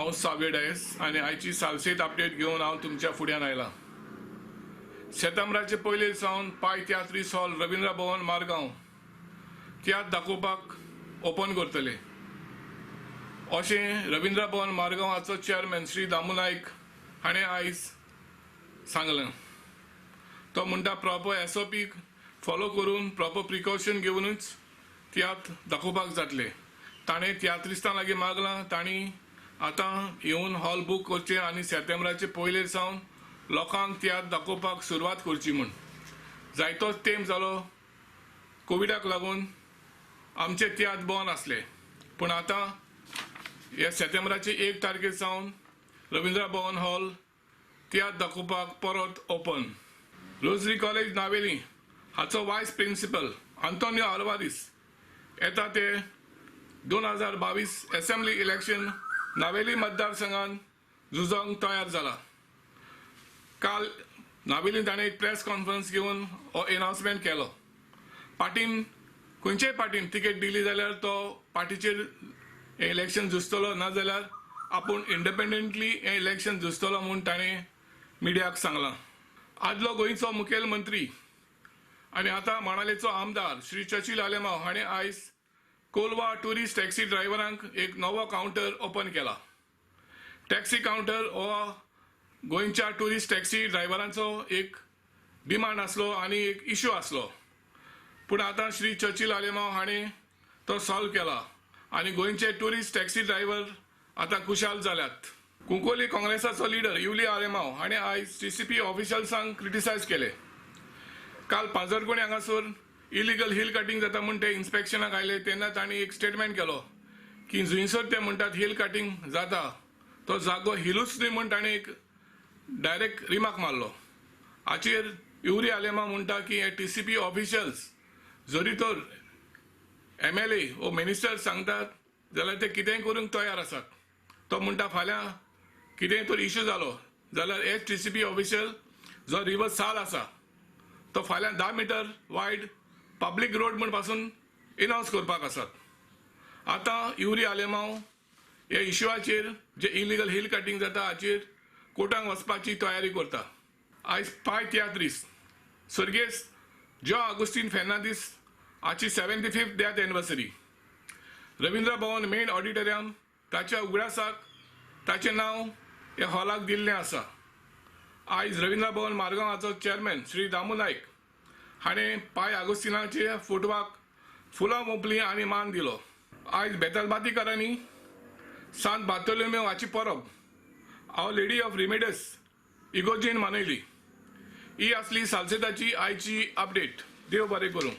हांव सावियो डायस आनी आयची सालसेत अपडेट घेवन हांव तुमच्या फुड्यान आयलां। सेप्टेंबराचे पयले सावन पाय तियात्रीस हॉल रवींद्र भवन मारगांव तियात्र दाखोवपाक ओपन करतले अशें रवींद्र भवन मारगांवाचो चेअरमॅन श्री दामू नायक हाणें आयज सांगलें। तो म्हणटा प्रॉपर SOP फॉलो करून प्रॉपर प्रिकॉशन घेवनूच तियात्र दाखोवपाक जातले। ताणें तियात्रिस्तां लागीं मागलां तांणी आतां येवन हॉल बूक करचे आनी सेप्टेंबराचे पयले सावन लोकांक तियात्र दाखोवपाक सुरवात करची म्हूण। जायतोच तेंप जालो कोविडाक लागून आमचे तियात्र बंद आसले, पूण आतां ह्या सेप्टेंबराचे 1 तारखे सावन रवींद्र भवन हॉल तियात्र दाखोवपाक परत ओपन। रोजरी कॉलेज नावेली हाचो वायस प्रिंसिपल आंतोनियो आल्वारीस येता ते 2022 असेंब्ली इलेक्शन नावेली मतदारसंघान झुजोंक तयार जाला। काल नावेलीन ताणें एक प्रेस कॉन्फरन्स घेवन हो अनाउन्समेंट केलो। पार्टीन खंयच्याय पार्टीन तिकेट दिली जाल्यार तो पार्टीचेर हें इलेक्शन झुजतलो, ना जाल्यार आपूण इंडिपेंडंटली हें इलेक्शन झुजतलो म्हूण ताणें मिडियाक सांगलां। आदलो गोंयचो मुखेलमंत्री आनी आतां माणालेचो आमदार श्री चर्चिल आलेमांव हाणें आयज कोलवा टुरिस्ट टॅक्सी ड्रायव्हरांक एक नवो कावंटर ओपन केला। टॅक्सी कावंटर हो गोंयच्या टुरिस्ट टॅक्सी ड्रायव्हरांचो एक डिमांड आसलो आनी एक इश्यू आसलो, पूण आतां श्री चर्चिल आलेमांव हाणें तो सॉल्व केला आनी गोंयचे टुरिस्ट टॅक्सी ड्रायव्हर आतां खुशाल जाल्यात। कुंकोली काँग्रेसाचो लिडर युली आलेमांव हाणें आयज TCP ऑफिशल्सांक क्रिटिसायज केले। काल पांजरगोंडे हांगासर इलिगल हिल कटिंग जाता म्हूण ते इन्स्पेक्शनाक आयले तेन्ना तांणी एक स्टेटमेंट केलो की जुंयसर ते म्हणटात हिल कटिंग जाता तो जागो हिलूच न्ही म्हूण ताणें एक डायरेक्ट रिमार्क मारलो। हाचेर युरी आलेमांव म्हणटा की हे TCP ऑफिशल्स जरी तर MLA वो मिनिस्टर सांगतात जाल्यार ते कितेंय करूंक तयार आसात। तो म्हणटा फाल्यां कितेंय तर इश्यू जालो जाल्यार हे TCP ऑफिशल जो रिवर साल आसा तो फाल्यां 10 मीटर वायड पब्लीक रोड म्हूण पासून अनाउन्स करपाक आसात। आतां युरी आलेमांव ह्या इश्यूआचेर जे इलिगल हिल कटिंग जाता हाचेर कोर्टाक वचपाची तयारी करता। आयज पाय तियात्रीस सर्गेस्त जो आगोस्तीन फेर्नांदीस हाची 75th डेथ एनिवर्सरी। रवींद्र भवन मेन ऑडिटोरियम ताच्या उगडासाक ताचें नांव ह्या हॉलाक दिल्लें आसा। आयज रवींद्र भवन मारगांवाचो चेअरमॅन श्री दामू नायक हाणें पाय आगोस्तिनाच्या फोटवाक फुलां ओंपलीं आनी मान दिलो। आयज बेतलबातीकारांनी सांत बार्तोलोमेव हाची परब आवर लेडी ऑफ रिमेडस इगोर्जीन मनयली। ही आसली सालसेताची आयची अपडेट। देव बरें करूं।